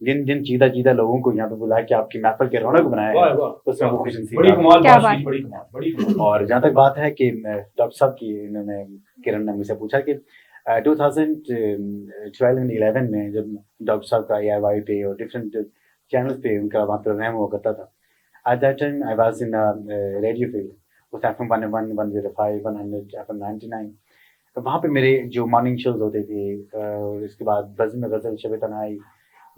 جن جن چیدہ چیدہ لوگوں کو یہاں پہ بلا کے آپ کی محفل کے رونق بنایا واہ ہے واہ اس میں وہ خوش نصیب بڑی آپ ہیں۔ کمال کیا بات بات کی، بڑی کمال، بڑی کمال۔ اور جہاں تک بات ہے کہ ڈاکٹر صاحب کی، انہوں نے کرن نے مجھ سے پوچھا کہ 2012-11 میں جب ڈاکٹر صاحب کا AIY پہ اور ڈفرینٹ چینلز پہ ان کا وہاں پروگرام ہوا کرتا تھا، at that time I was in radio field اس FM 101, 105, 100, FM 99۔ وہاں پہ میرے جو مارننگ شوز ہوتے تھے، اور اس کے بعد بزم غزل، شب تنہائی،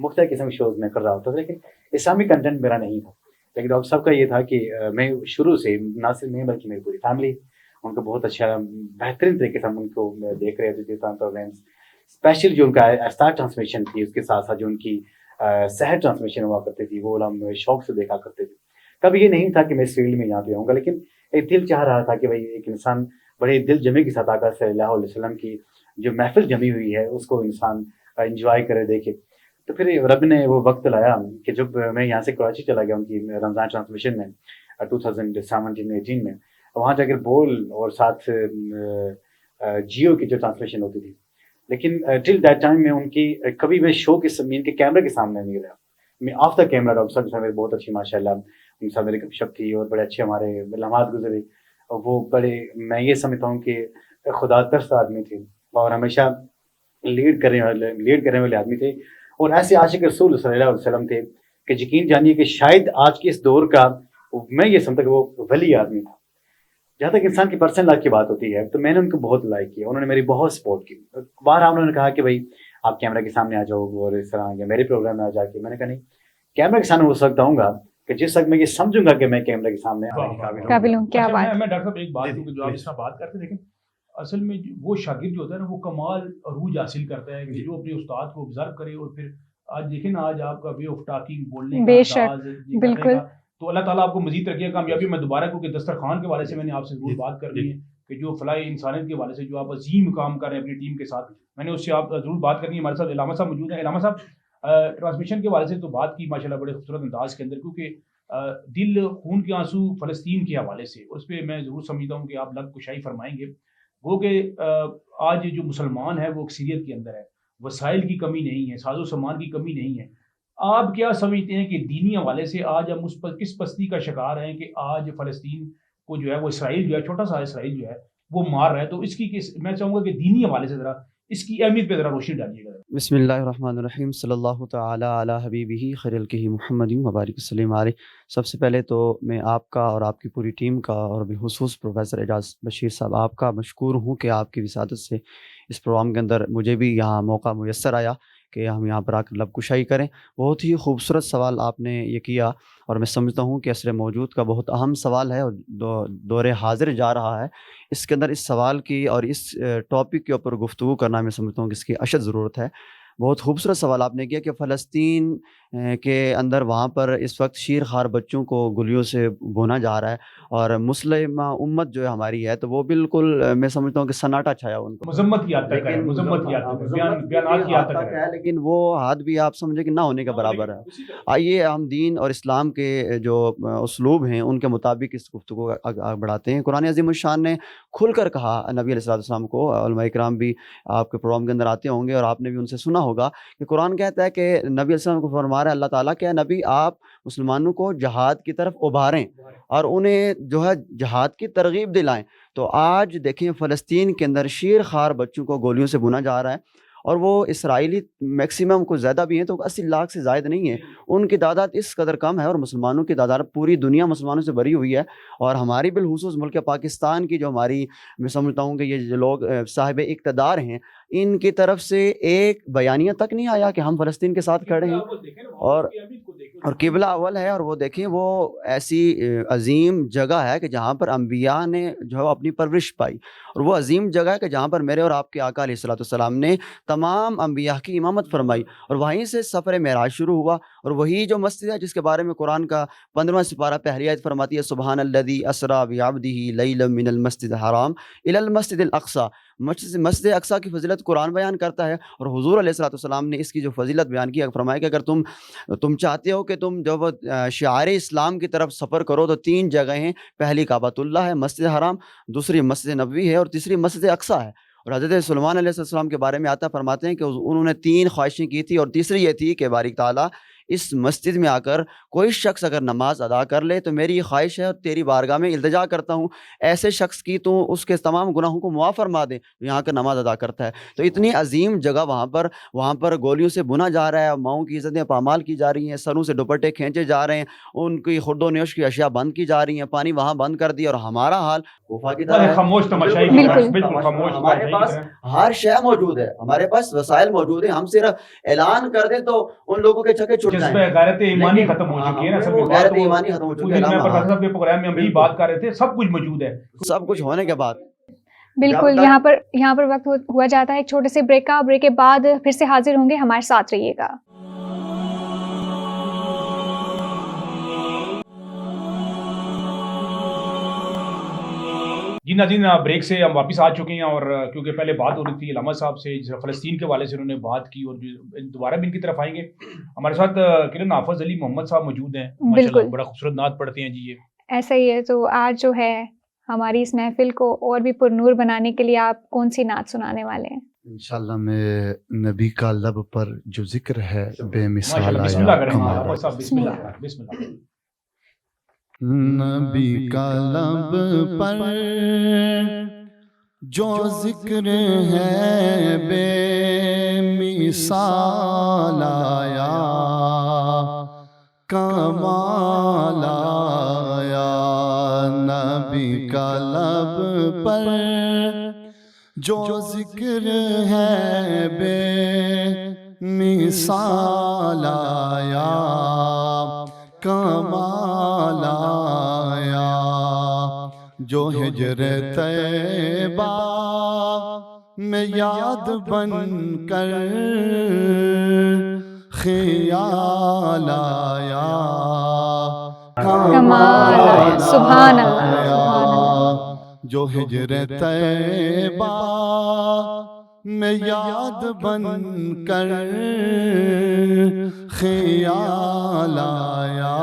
مختلف قسم کے شوز میں کر رہا ہوتا تھا، لیکن اسلامی کنٹینٹ میرا نہیں تھا۔ لیکن ڈاکٹر صاحب کا یہ تھا کہ میں شروع سے، نہ صرف میں بلکہ میری پوری فیملی ان کو بہت اچھا بہترین طریقے سے ہم ان کو دیکھ رہے تھے پروگرامس، اسپیشل جو ان کا اسٹار ٹرانسمیشن تھی، اس کے ساتھ ساتھ جو ان کی سحر ٹرانسمیشن ہوا کرتی تھی، وہ ہم شوق سے دیکھا کرتے تھے۔ کبھی یہ نہیں تھا کہ میں اس فیلڈ میں یہاں پہ آؤں گا، لیکن ایک دل چاہ رہا تھا کہ بھائی ایک انسان بڑے دل جمے کے ساتھ آقا صلی اللہ علیہ وسلم کی جو محفل جمی ہوئی ہے اس کو انسان انجوائے کرے، دیکھے۔ تو پھر رب نے وہ وقت لایا کہ جب میں یہاں سے کراچی چلا گیا ان کی رمضان ٹرانسمیشن میں 2017-18 میں، وہاں جا کر بول اور ساتھ جیو کی جو ٹرانسمیشن ہوتی تھی، لیکن ٹل دیٹ ٹائم میں ان کی کبھی میں شو کے ان کے کیمرے کے سامنے نہیں رہا۔ میں آف دا کیمرا ڈاکٹر صاحب کے ساتھ بہت اچھی ماشاء اللہ ان کے ساتھ میری گپ شپ تھی اور بڑے اچھے ہمارے لمحات گزرے، اور وہ بڑے، میں یہ سمجھتا ہوں کہ خدا ترس آدمی تھے اور ہمیشہ لیڈ کرنے والے آدمی تھے، اور ایسے عاشق رسول صلی اللہ علیہ وسلم تھے کہ یقین جانیے کہ شاید آج کے اس دور کا میں یہ سمجھتا کہ وہ ولی آدمی تھا۔ جہاں تک انسان کی پرسنل لائف کی بات ہوتی ہے تو میں نے ان کو بہت لائک کیا، انہوں نے میری بہت سپورٹ کی۔ بار انہوں نے کہا کہ بھائی آپ کیمرہ کے سامنے آ جاؤ اور اس طرح، یا میرے پروگرام میں آ جا کے، میں نے کہا نہیں، کیمرہ کے سامنے اس وقت آؤں گا کہ جس وقت میں یہ سمجھوں گا کہ میں کیمرہ کے سامنے آنے کے قابل ہوں۔ قابل ہوں۔ کیا اچھا، بات میں ڈاکٹر صاحب ایک بات جی، کیونکہ جو آپ اس طرح بات کرتے ہیں، لیکن اصل میں وہ شاگرد جو ہوتا ہے نا، وہ کمال عروج حاصل کرتا ہے کہ جو اپنے استاد کو آبزرو کرے، اور پھر آج دیکھیں نا، آج آپ کا وے آف ٹاکنگ، بولنے بے کا شک، انداز، یہ کرنے بالکل۔ کا، تو اللہ تعالیٰ آپ کو مزید ترقی کامیابی۔ میں دوبارہ کیونکہ دسترخوان کے حوالے سے میں نے آپ سے ضرور بات کرنی ہے کہ جو فلاح انسانیت کے حوالے سے جو آپ عظیم کام کر رہے ہیں اپنی ٹیم کے ساتھ، میں نے اس سے آپ ضرور بات کرنی ہے۔ ہمارے ساتھ علامہ صاحب موجود ہیں۔ علامہ صاحب، ٹرانسمیشن کے حوالے سے تو بات کی ماشاء اللہ بڑے خوبصورت انداز کے اندر، کیونکہ دل خون کے آنسو فلسطین کے حوالے سے، اس پہ میں ضرور سمجھتا ہوں کہ آپ لب کشائی فرمائیں گے۔ وہ کہ آج جو مسلمان ہے وہ اکثریت کے اندر ہے، وسائل کی کمی نہیں ہے، ساز و سامان کی کمی نہیں ہے۔ آپ کیا سمجھتے ہیں کہ دینی حوالے سے آج ہم اس پر کس پستی کا شکار ہیں کہ آج فلسطین کو جو ہے وہ اسرائیل جو ہے، چھوٹا سا اسرائیل جو ہے وہ مار رہا ہے؟ تو اس کی میں چاہوں گا کہ دینی حوالے سے ذرا اس کی اہمیت پہ ذرا روشنی ڈالیے گا۔ بسم اللہ الرحمن الرحیم، صلی اللہ تعالی علی حبیبہ خیر الکہ محمد وبارک وسلم علیہ۔ سب سے پہلے تو میں آپ کا اور آپ کی پوری ٹیم کا اور بالخصوص پروفیسر اعجاز بشیر صاحب آپ کا مشکور ہوں کہ آپ کی وسادت سے اس پروگرام کے اندر مجھے بھی یہاں موقع میسر آیا کہ ہم یہاں پر آ کر لب کشائی کریں۔ بہت ہی خوبصورت سوال آپ نے یہ کیا، اور میں سمجھتا ہوں کہ عصر موجود کا بہت اہم سوال ہے اور دور حاضر جا رہا ہے۔ اس کے اندر اس سوال کی اور اس ٹاپک کے اوپر گفتگو کرنا میں سمجھتا ہوں کہ اس کی اشد ضرورت ہے۔ بہت خوبصورت سوال آپ نے کیا کہ فلسطین کے اندر وہاں پر اس وقت شیر خوار بچوں کو گلیوں سے بونا جا رہا ہے، اور مسلمہ امت جو ہے ہماری ہے تو وہ بالکل میں سمجھتا ہوں کہ سناٹا چھایا ان کو، مذمت کی حد تک ہے، مذمت کی حد تک ہے، بیانات کی حد تک ہے، لیکن وہ حد بھی آپ سمجھے کہ نہ ہونے کے برابر ہے۔ آئیے ہم دین اور اسلام کے جو اسلوب ہیں ان کے مطابق اس گفتگو کو آگے بڑھاتے ہیں۔ قرآن عظیم الشان نے کھل کر کہا نبی علیہ السلام کو، علماء کرام بھی آپ کے پروگرام کے اندر آتے ہوں گے اور آپ نے بھی ان سے سنا ہوگا کہ قرآن کہتا ہے کہ نبی علیہ السلام کو فرما رہا ہے اللہ تعالیٰ کہ نبی آپ مسلمانوں کو جہاد کی طرف ابھاریں اور انہیں جو ہے جہاد کی ترغیب دلائیں۔ تو آج دیکھیں فلسطین کے اندر شیر خوار بچوں کو گولیوں سے بھونا جا رہا ہے، اور وہ اسرائیلی میکسیمم کچھ زیادہ بھی ہیں تو 80 لاکھ سے زائد نہیں ہے، ان کی تعداد اس قدر کم ہے، اور مسلمانوں کی تعداد پوری دنیا مسلمانوں سے بھری ہوئی ہے۔ اور ہماری بالخصوص ملک پاکستان کی جو ہماری، میں سمجھتا ہوں کہ یہ جو لوگ صاحب اقتدار ہیں، ان کی طرف سے ایک بیانیہ تک نہیں آیا کہ ہم فلسطین کے ساتھ کھڑے ہیں، اور قبلہ اول ہے۔ اور وہ دیکھیں وہ ایسی عظیم جگہ ہے کہ جہاں پر انبیاء نے جو ہے اپنی پرورش پائی، اور وہ عظیم جگہ ہے کہ جہاں پر میرے اور آپ کے آقا علیہ الصلوۃ والسلام نے تمام انبیاء کی امامت فرمائی، اور وہیں سے سفر معراج شروع ہوا۔ اور وہی جو مسجد ہے جس کے بارے میں قرآن کا 15واں سپارہ پہلی آیت فرماتی ہے سبحان الذی اسریٰ بعبدہ لیلا من المسجد الحرام الی المسجد الاقصی۔ مسجد اقصیٰ کی فضیلت قرآن بیان کرتا ہے، اور حضور علیہ الصلوۃ والسلام نے اس کی جو فضیلت بیان کی، فرمایا کہ اگر تم چاہتے ہو کہ تم جب شعار اسلام کی طرف سفر کرو تو 3 جگہیں ہیں، پہلی کعبۃ اللہ ہے، مسجد حرام، دوسری مسجد نبوی ہے، اور تیسری مسجد اقصیٰ ہے۔ اور حضرت سلیمان علیہ السلام کے بارے میں آتا فرماتے ہیں کہ انہوں نے 3 خواہشیں کی تھی، اور تیسری یہ تھی کہ باری تعالیٰ اس مسجد میں آ کر کوئی شخص اگر نماز ادا کر لے تو میری یہ خواہش ہے اور تیری بارگاہ میں التجا کرتا ہوں ایسے شخص کی تو اس کے تمام گناہوں کو معاف فرما دے جو یہاں کر نماز ادا کرتا ہے۔ تو اتنی عظیم جگہ وہاں پر گولیوں سے بنا جا رہا ہے، ماؤں کی عزتیں پامال کی جا رہی ہیں، سروں سے دوپٹے کھینچے جا رہے ہیں، ان کی خورد و نوش کی اشیاء بند کی جا رہی ہیں، پانی وہاں بند کر دیا، اور ہمارا حال کوفہ کی طرح ہے۔ خاموش تماشائی کی طرح، بالکل بالکل خاموش ہمارے تماشائی پاس کی طرح۔ ہر شے موجود ہے، ہمارے پاس وسائل موجود ہیں، ہم صرف اعلان کر دیں تو ان لوگوں کے چکے چھٹ جذبہ جائیں۔ غیرت ایمانی ختم ہو چکی ہے نا، اصل میں غیرت بات وہ ایمانی ختم ہو چکی ہے۔ میں پروفیسر صاحب کے پروگرام میں ہم یہی بات کر رہے تھے، سب کچھ موجود ہے۔ سب کچھ ہونے کے بعد بالکل یہاں پر وقت ہوا جاتا ہے ایک چھوٹے سے بریک کا۔ بریک کے بعد پھر سے حاضر ہوں گے، ہمارے ساتھ رہیے گا۔ جی ناظرین، بریک سے ہم واپس آ چکے ہیں، اور کیونکہ پہلے بات ہو رہی تھی علامہ صاحب سے فلسطین کے حوالے سے، انہوں نے بات کی، اور دوبارہ بھی ان کی طرف آئیں گے۔ ہمارے ساتھ کرن حافظ علی محمد صاحب موجود ہیں، ماشاءاللہ بڑا خوبصورت نعت پڑھتے ہیں جی یہ۔ ایسا ہی ہے، تو آج جو ہے ہماری اس محفل کو اور بھی پرنور بنانے کے لیے آپ کون سی نعت سنانے والے ہیں؟ انشاءاللہ میں نبی کا لب پر جو ذکر ہے بے مثال ماشاءاللہ، بسم آیا اللہ کریں کمال حافظ صاحب، بسم اللہ، بسم اللہ۔ نبی کا لب پر جو ذکر ہے بے مثال آیا کمال آیا، نبی کا لب پر جو ذکر ہے بے مثال آیا کمال آیا، جو ہجر طیبہ میں یاد بن کر خیال آیا کمال آیا، سبحان اللہ، آیا، سبحان اللہ۔ جو ہجر طیبہ میں یاد بن کر خیال آیا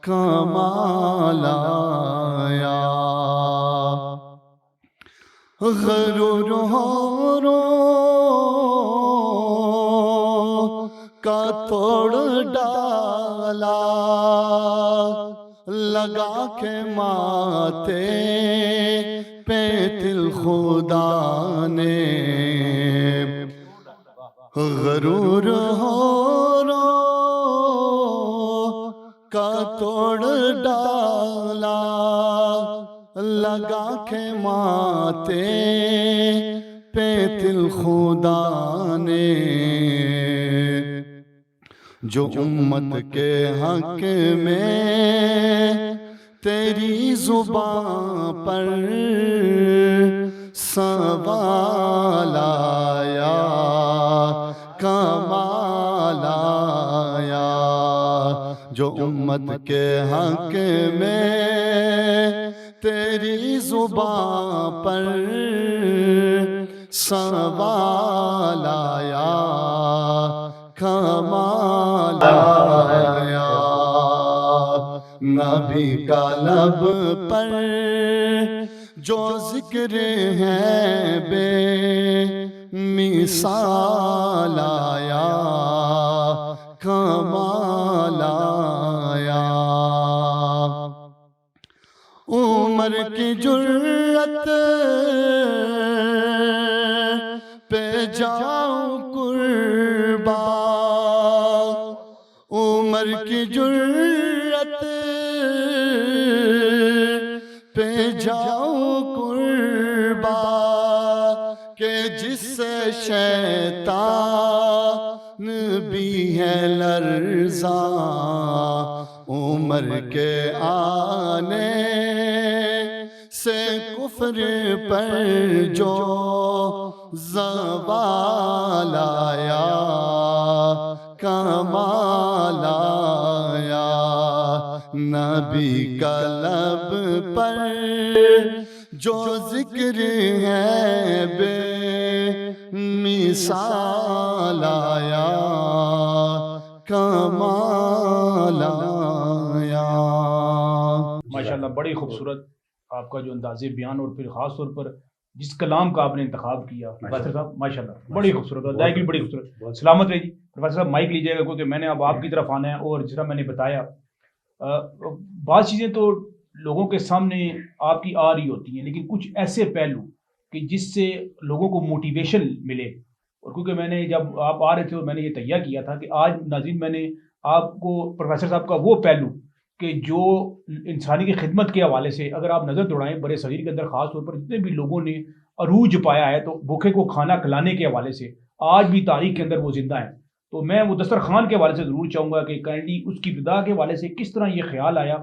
کمال آیا، غرور ہو کا توڑ ڈالا لگا کے ماتے پہ دل خدا نے، غرور ہو کا توڑ ڈالا لگا کے ماتے پہ دل خدا نے، جو امت کے حق میں تیری زبان پر سوال آیا کمال آیا، جو امت کے حق میں تیری زبان پر سوال آیا کمال آیا، نبی کا لب پر جو ذکر ہے بے مثال آیا کمال آیا، عمر کی جرت پہ جاؤں قربا، عمر کی جرت پہ جاؤں قربا، کہ جس سے شیطان بھی ہے لرزاں، عمر کے آنے سے کفر پر جو زوال آیا کمال آیا، نبی کا لب پر جو ذکر ہے بے مثال آیا کمال آیا۔ ماشاءاللہ بڑی خوبصورت آپ کا جو انداز بیان، اور پھر خاص طور پر جس کلام کا آپ نے انتخاب کیا پروفیسر صاحب ماشاء اللہ بڑی خوبصورت ادائیگی بڑی خوبصورت. سلامت رہے جی. پروفیسر صاحب مائک لیجیے گا کیونکہ میں نے اب آپ کی طرف آنا ہے اور جس طرح میں نے بتایا بعض چیزیں تو لوگوں کے سامنے آپ کی آ رہی ہوتی ہیں لیکن کچھ ایسے پہلو کہ جس سے لوگوں کو موٹیویشن ملے. اور کیونکہ میں نے جب آپ آ رہے تھے اور میں نے یہ تہیہ کیا تھا کہ آج ناظرین میں نے آپ کو پروفیسر صاحب کا وہ پہلو کہ جو انسانی کی خدمت کے حوالے سے اگر آپ نظر دوڑائیں برے صغیر کے اندر خاص طور پر جتنے بھی لوگوں نے عروج پایا ہے تو بھوکے کو کھانا کھلانے کے حوالے سے آج بھی تاریخ کے اندر وہ زندہ ہیں. تو میں وہ دسترخوان کے حوالے سے ضرور چاہوں گا کہ کائنڈلی اس کی ابتدا کے حوالے سے کس طرح یہ خیال آیا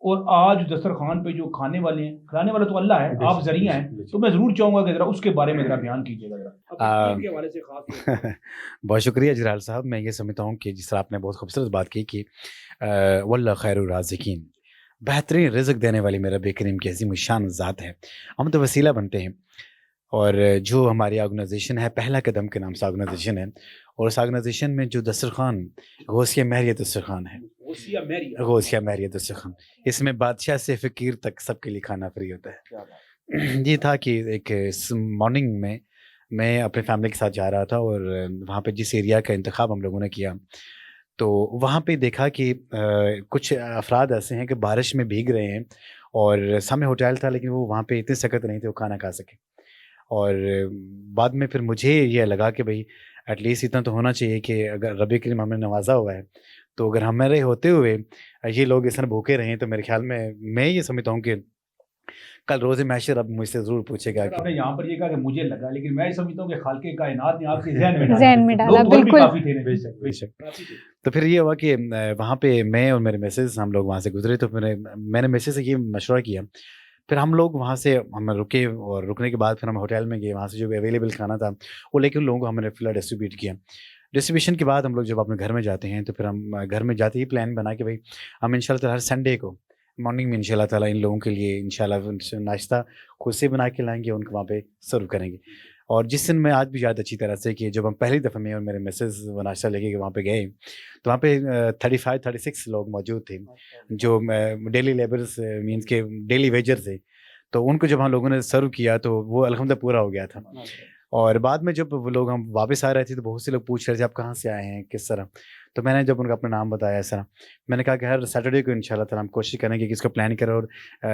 اور آج دسترخوان پہ جو کھانے والے ہیں کھلانے والا تو اللہ ہے آپ ذریعہ ہیں تو میں ضرور چاہوں گا کہ ذرا اس کے بارے میں ذرا بیان کیجیے گا ذرا. بہت شکریہ جلال صاحب. میں یہ سمجھتا ہوں کہ جس طرح آپ نے بہت خوبصورت بات کی کہ واللہ خیر الرازقین بہترین رزق دینے والی میرا رب کریم کی عظیم الشان ذات ہے. ہم تو وسیلہ بنتے ہیں اور جو ہماری آرگنائزیشن ہے پہلا قدم کے نام سے آرگنائزیشن ہے اور اس آرگنائزیشن میں جو دسترخوان غوثیہ مہریہ دسترخوان ہے غوثیہ مہریہ دسترخوان اس میں بادشاہ سے فقیر تک سب کے لیے کھانا فری ہوتا ہے. یہ تھا کہ ایک مارننگ میں میں اپنے فیملی کے ساتھ جا رہا تھا اور وہاں پہ جس ایریا کا انتخاب ہم لوگوں نے کیا تو وہاں پہ دیکھا کہ کچھ افراد ایسے ہیں کہ بارش میں بھیگ رہے ہیں اور سامنے ہوٹل تھا لیکن وہ وہاں پہ اتنے سخت نہیں تھے وہ کھانا کھا سکے. اور بعد میں پھر مجھے یہ لگا کہ بھئی ایٹ لیسٹ اتنا تو ہونا چاہیے کہ اگر رب کریم ہمیں نوازا ہوا ہے تو اگر ہمارے ہوتے ہوئے یہ لوگ اس طرح بھوکے رہیں تو میرے خیال میں یہ سمجھتا ہوں کہ کل روز محشر اب مجھ سے ضرور پوچھے گا. آپ نے یہاں پر یہ کہا کہ مجھے لگا لیکن میں یہ سمجھتا ہوں کہ خالق کائنات نے آپ کے ذہن میں ڈالا بالکل. بے شک. تو پھر یہ ہوا کہ وہاں پہ میں اور میرے مسز ہم لوگ وہاں سے گزرے تو میں نے مسز سے یہ مشورہ کیا. پھر ہم لوگ وہاں سے ہم رکے اور رکنے کے بعد پھر ہم ہوٹل میں گئے. وہاں سے جو اویلیبل کھانا تھا وہ لے کے ان لوگوں کو ہم نے فی الحال ڈسٹریبیوٹ کیا. ڈسٹریبیوشن کے بعد ہم لوگ جب اپنے گھر میں جاتے ہیں تو پھر ہم گھر میں جاتے ہی پلان بنا کہ بھائی ہم ان شاء اللہ تعالیٰ ہر سنڈے کو مارننگ میں ان شاء اللہ تعالیٰ ان لوگوں کے لیے ان شاء اللہ ناشتہ خود سے بنا کے لائیں گے ان کو وہاں پہ سرو کریں گے. اور جس دن میں آج بھی یاد اچھی طرح سے کہ جب ہم پہلی دفعہ میں اور میرے مسز وہ ناشتہ لے کے وہاں پہ گئے تو وہاں پہ 35-36 لوگ موجود تھے جو ڈیلی لیبرس مینس کے ڈیلی ویجر تھے. تو ان کو جب ہم لوگوں نے سرو کیا تو وہ الحمدللہ پورا ہو گیا تھا. اور بعد میں جب وہ لوگ ہم واپس آ رہے تھے تو بہت سے لوگ پوچھ رہے تھے آپ کہاں سے آئے ہیں کس طرح. تو میں نے جب ان کا اپنا نام بتایا اس طرح میں نے کہا کہ ہر سیٹرڈے کو انشاءاللہ تعالیٰ ہم کوشش کریں گے کہ اس کو پلان کریں اور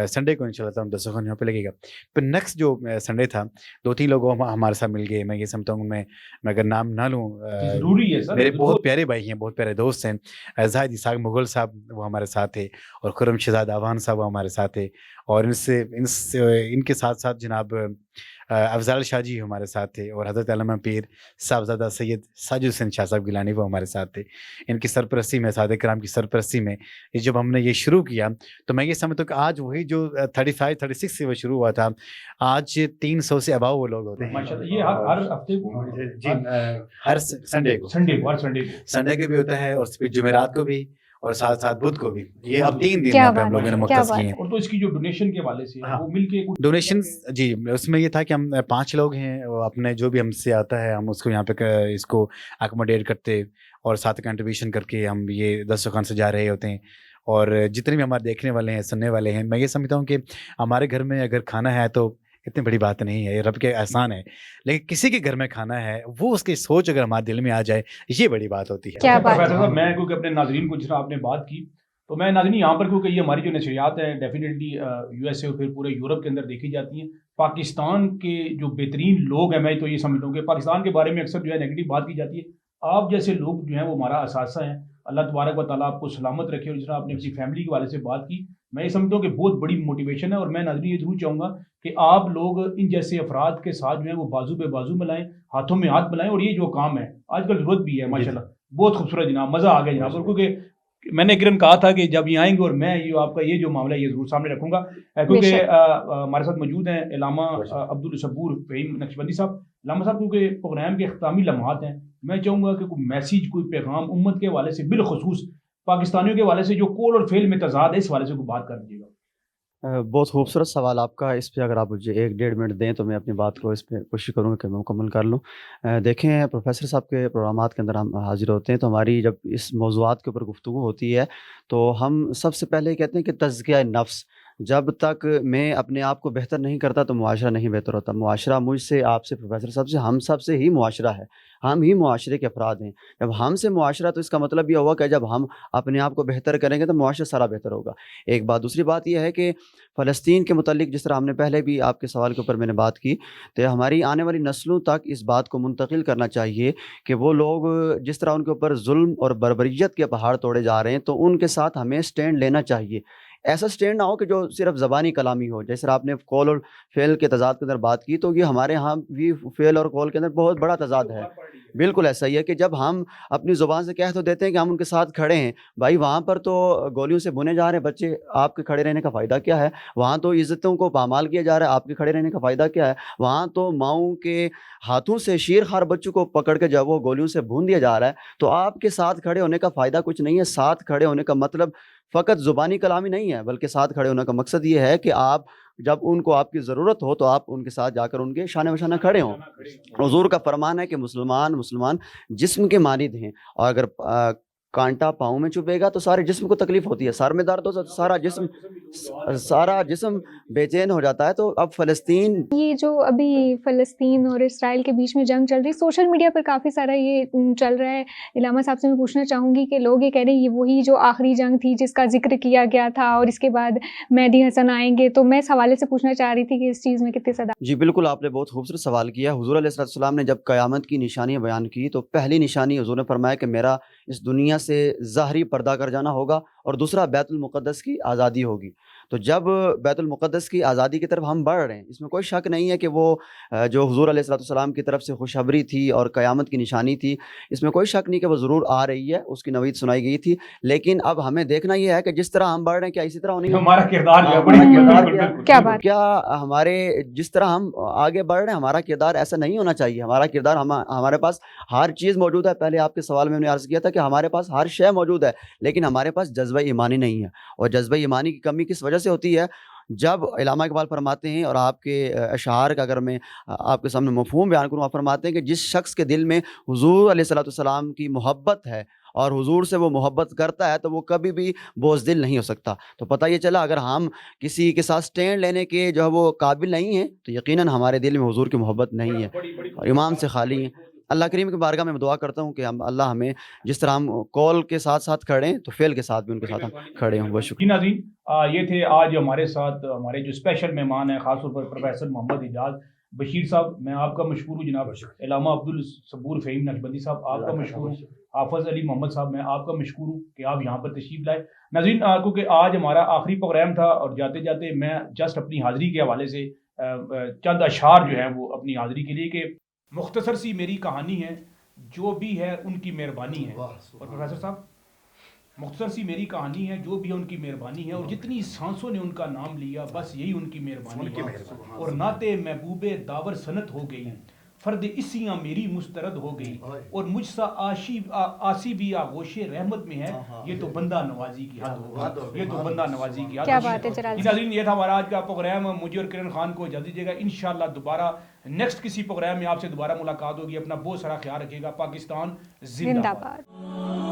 سنڈے کو انشاءاللہ تعالیٰ ہم دسترخوان یہاں پہ لگے گا. پھر نیکسٹ جو سنڈے تھا 2-3 لوگ ہمارے ساتھ مل گئے. میں یہ سمجھتا ہوں میں اگر نام نہ لوں ضروری ہے سر میرے بہت پیارے بھائی ہیں بہت پیارے دوست ہیں. زاہد اسحاق مغل صاحب وہ ہمارے ساتھ تھے اور خرم شہزاد آوان صاحب وہ ہمارے ساتھ تھے اور ان کے ساتھ ساتھ جناب افضال شاہ جی ہمارے ساتھ تھے اور حضرت علامہ پیر صاحبزادہ سید ساجد حسین شاہ صاحب گیلانی وہ ہمارے ساتھ تھے. ان کی سرپرستی میں اساتذہ کرام کی سرپرستی میں جب ہم نے یہ شروع کیا تو میں یہ سمجھتا ہوں کہ آج وہی جو 35-36 سے وہ شروع ہوا تھا آج 300 سے اباؤ وہ لوگ ہوتے ہیں. ماشاءاللہ یہ ہر ہفتے کو جی ہر سنڈے کو بھی ہوتا ہے اور پھر جمعرات کو بھی اور ساتھ ساتھ بدھ کو بھی. یہ اب 3 دن ہم لوگوں نے مختص کیے ہیں. اور تو اس کی جو ڈونیشن کے حوالے سے وہ مل کے ڈونیشن جی اس میں یہ تھا کہ ہم 5 لوگ ہیں اپنے جو بھی ہم سے آتا ہے ہم اس کو یہاں پہ اس کو اکوموڈیٹ کرتے اور ساتھ کنٹریبیوشن کر کے ہم یہ دسترخوان سے جا رہے ہوتے ہیں. اور جتنے بھی ہمارے دیکھنے والے ہیں سننے والے ہیں میں یہ سمجھتا ہوں کہ ہمارے گھر میں اگر کھانا ہے تو اتنی بڑی بات نہیں ہے رب کے احسان ہے. لیکن کسی کے گھر میں کھانا ہے وہ اس کی سوچ اگر ہمارے دل میں آ جائے یہ بڑی بات ہوتی ہے. کیا بات ہے. میں کیونکہ اپنے ناظرین کو جس طرح آپ نے بات کی تو میں ناظرین یہاں پر کیونکہ یہ ہماری جو نشریات ہیں ڈیفینیٹلی یو ایس اے اور پھر پورے یورپ کے اندر دیکھی جاتی ہیں. پاکستان کے جو بہترین لوگ ہیں میں تو یہ سمجھتا ہوں کہ پاکستان کے بارے میں اکثر جو ہے نیگیٹو بات کی جاتی ہے. آپ جیسے لوگ جو ہیں وہ ہمارا اثاثہ ہیں. اللہ تبارک و تعالیٰ آپ کو سلامت رکھے. اور جس طرح آپ نے اپنی فیملی کے والے سے بات کی میں یہ سمجھتا ہوں کہ بہت بڑی موٹیویشن ہے. اور میں ناظرین یہ ضرور چاہوں گا کہ آپ لوگ ان جیسے افراد کے ساتھ جو ہے وہ بازو پہ بازو ملائیں ہاتھوں میں ہاتھ ملائیں. اور یہ جو کام ہے آج کل ضرورت بھی ہے ماشاءاللہ بہت خوبصورت جناب مزہ آ گیا جناب. کیونکہ میں نے کرن کہا تھا کہ جب یہ آئیں گے اور میں یہ آپ کا یہ جو معاملہ ہے یہ ضرور سامنے رکھوں گا کیونکہ ہمارے ساتھ موجود ہیں علامہ عبدالصبور فہیم نقشبندی صاحب. علامہ صاحب کیونکہ پروگرام کے اختتامی لمحات ہیں میں چاہوں گا کہ کوئی میسیج کوئی پیغام امت کے حوالے سے بالخصوص پاکستانیوں کے حوالے سے جو قول اور فعل میں تضاد ہے اس حوالے سے کوئی بات کر دیجیے گا. بہت خوبصورت سوال آپ کا. اس پہ اگر آپ مجھے 1-1.5 منٹ دیں تو میں اپنی بات کو اس پہ کوشش کروں گا کہ میں مکمل کر لوں. دیکھیں پروفیسر صاحب کے پروگرامات کے اندر ہم حاضر ہوتے ہیں تو ہماری جب اس موضوعات کے اوپر گفتگو ہوتی ہے تو ہم سب سے پہلے کہتے ہیں کہ تزکیہ نفس جب تک میں اپنے آپ کو بہتر نہیں کرتا تو معاشرہ نہیں بہتر ہوتا. معاشرہ مجھ سے، آپ سے، پروفیسر صاحب سے، ہم سب سے ہی معاشرہ ہے. ہم ہی معاشرے کے افراد ہیں. جب ہم سے معاشرہ، تو اس کا مطلب یہ ہوا کہ جب ہم اپنے آپ کو بہتر کریں گے تو معاشرہ سارا بہتر ہوگا. ایک بات. دوسری بات یہ ہے کہ فلسطین کے متعلق جس طرح ہم نے پہلے بھی آپ کے سوال کے اوپر میں نے بات کی، تو ہماری آنے والی نسلوں تک اس بات کو منتقل کرنا چاہیے کہ وہ لوگ جس طرح ان کے اوپر ظلم اور بربریت کے پہاڑ توڑے جا رہے ہیں، تو ان کے ساتھ ہمیں سٹینڈ لینا چاہیے. ایسا سٹینڈ نہ ہو کہ جو صرف زبانی کلامی ہو. جیسے آپ نے قول اور فعل کے تضاد کے اندر بات کی، تو یہ ہمارے ہاں بھی فعل اور قول کے اندر بہت بڑا تضاد ہے. بالکل ایسا ہی ہے کہ جب ہم اپنی زبان سے کہہ تو دیتے ہیں کہ ہم ان کے ساتھ کھڑے ہیں، بھائی وہاں پر تو گولیوں سے بنے جا رہے ہیں بچے، آپ کے کھڑے رہنے کا فائدہ کیا ہے؟ وہاں تو عزتوں کو پامال کیا جا رہا ہے، آپ کے کھڑے رہنے کا فائدہ کیا ہے؟ وہاں تو ماؤں کے ہاتھوں سے شیر خوار بچوں کو پکڑ کے جب وہ گولیوں سے بھون دیا جا رہا ہے، تو آپ کے ساتھ کھڑے ہونے کا فائدہ کچھ نہیں ہے. ساتھ کھڑے ہونے کا مطلب فقط زبانی کلامی نہیں ہے، بلکہ ساتھ کھڑے ہونے کا مقصد یہ ہے کہ آپ جب ان کو آپ کی ضرورت ہو تو آپ ان کے ساتھ جا کر ان کے شانے بشانہ کھڑے ہوں. حضور کا فرمان ہے کہ مسلمان جسم کے مانند ہیں، اور اگر کانٹا پاؤں میں چبھے گا تو سارے جسم کو تکلیف ہوتی ہے. سر میں درد ہو تو سارا جسم بے چین ہو جاتا ہے. تو اب فلسطین، یہ جو ابھی فلسطین اور اسرائیل کے بیچ میں جنگ چل رہی، سوشل میڈیا پر کافی سارا یہ چل رہا ہے. علامہ صاحب سے میں پوچھنا چاہوں گی کہ لوگ یہ کہہ رہے ہیں یہ وہی جو آخری جنگ تھی جس کا ذکر کیا گیا تھا اور اس کے بعد مہدی حسن آئیں گے، تو میں اس حوالے سے پوچھنا چاہ رہی تھی کہ اس چیز میں کتنی صداقت. جی بالکل، آپ نے بہت خوبصورت سوال کیا. حضور علیہ السلام نے جب قیامت کی نشانیاں بیان کی، تو پہلی نشانی حضور نے فرمایا کہ میرا اس دنیا سے ظاہری پردہ کر جانا ہوگا، اور دوسرا بیت المقدس کی آزادی ہوگی. تو جب بیت المقدس کی آزادی کی طرف ہم بڑھ رہے ہیں، اس میں کوئی شک نہیں ہے کہ وہ جو حضور علیہ السلام کی طرف سے خوشخبری تھی اور قیامت کی نشانی تھی، اس میں کوئی شک نہیں کہ وہ ضرور آ رہی ہے، اس کی نوید سنائی گئی تھی. لیکن اب ہمیں دیکھنا یہ ہے کہ جس طرح ہم بڑھ رہے ہیں کیا اسی طرح ہونی ہے ہمارا کردار جو ہے ہمارا بڑی کردار بالکل کیا بات. کیا ہمارے جس طرح ہم آگے بڑھ رہے ہیں ہمارا کردار ایسا نہیں ہونا چاہیے. ہمارا کردار ہمارے پاس ہر چیز موجود ہے. پہلے آپ کے سوال میں نے عرض کیا تھا کہ ہمارے پاس ہر شے موجود ہے، لیکن ہمارے پاس جذبہ ایمانی نہیں ہے. اور جذبہ ایمانی کی کمی کس وجہ سے ہوتی ہے؟ جب علامہ اقبال فرماتے ہیں، اور آپ کے اشعار کا اگر میں آپ کے سامنے مفہوم بیان کروں، آپ فرماتے ہیں کہ جس شخص کے دل میں حضور علیہ السلام کی محبت ہے اور حضور سے وہ محبت کرتا ہے، تو وہ کبھی بھی بوزدل نہیں ہو سکتا. تو پتہ یہ چلا اگر ہم کسی کے ساتھ سٹینڈ لینے کے جو ہے وہ قابل نہیں ہیں، تو یقیناً ہمارے دل میں حضور کی محبت نہیں ہے اور ایمان سے خالی ہیں. اللہ کریم کی بارگاہ میں دعا کرتا ہوں کہ اللہ ہمیں جس طرح ہم قول کے ساتھ ساتھ کھڑے ہیں تو فعل کے ساتھ بھی ان کے ساتھ ہم کھڑے ہوں. بہت شکریہ. ناظرین، یہ تھے آج ہمارے ساتھ ہمارے جو اسپیشل مہمان ہیں، خاص طور پر پروفیسر محمد اعجاز بشیر صاحب. میں آپ کا مشکور ہوں جناب. علامہ عبدالصبور فہیم نقشبندی صاحب آپ کا مشکور ہوں. حافظ علی محمد صاحب میں آپ کا مشکور ہوں کہ آپ یہاں پر تشریف لائے. ناظرین، کیونکہ آج ہمارا آخری پروگرام تھا اور جاتے جاتے میں جسٹ اپنی حاضری کے حوالے سے چند اشعار جو ہیں وہ اپنی حاضری کے لیے کہ مختصر سی میری کہانی ہے، جو بھی ہے ان کی مہربانی ہے. اور پروفیسر صاحب، مختصر سی میری کہانی ہے، جو بھی ہے ان کی مہربانی ہے، اور جتنی سانسوں نے ان کا نام لیا بس یہی ان کی مہربانی ہے. اور نعت محبوب داور سنت ہو گئی، فرد اسیاں میری مسترد ہو گئی، اور مجھ سا آسی بھی آغوش رحمت میں ہے، یہ تو بندہ نوازی کی حد ہوگی، یہ تو بندہ نوازی کی حد. کیا بات ہے جلال صاحب. ناظرین، یہ تھا ہمارا آج کا پروگرام. مجھے اور کرن خان کو اجازت دیجیے گا. انشاءاللہ دوبارہ نیکسٹ کسی پروگرام میں آپ سے دوبارہ ملاقات ہوگی. اپنا بہت سارا خیال رکھیے گا. پاکستان زندہ باد.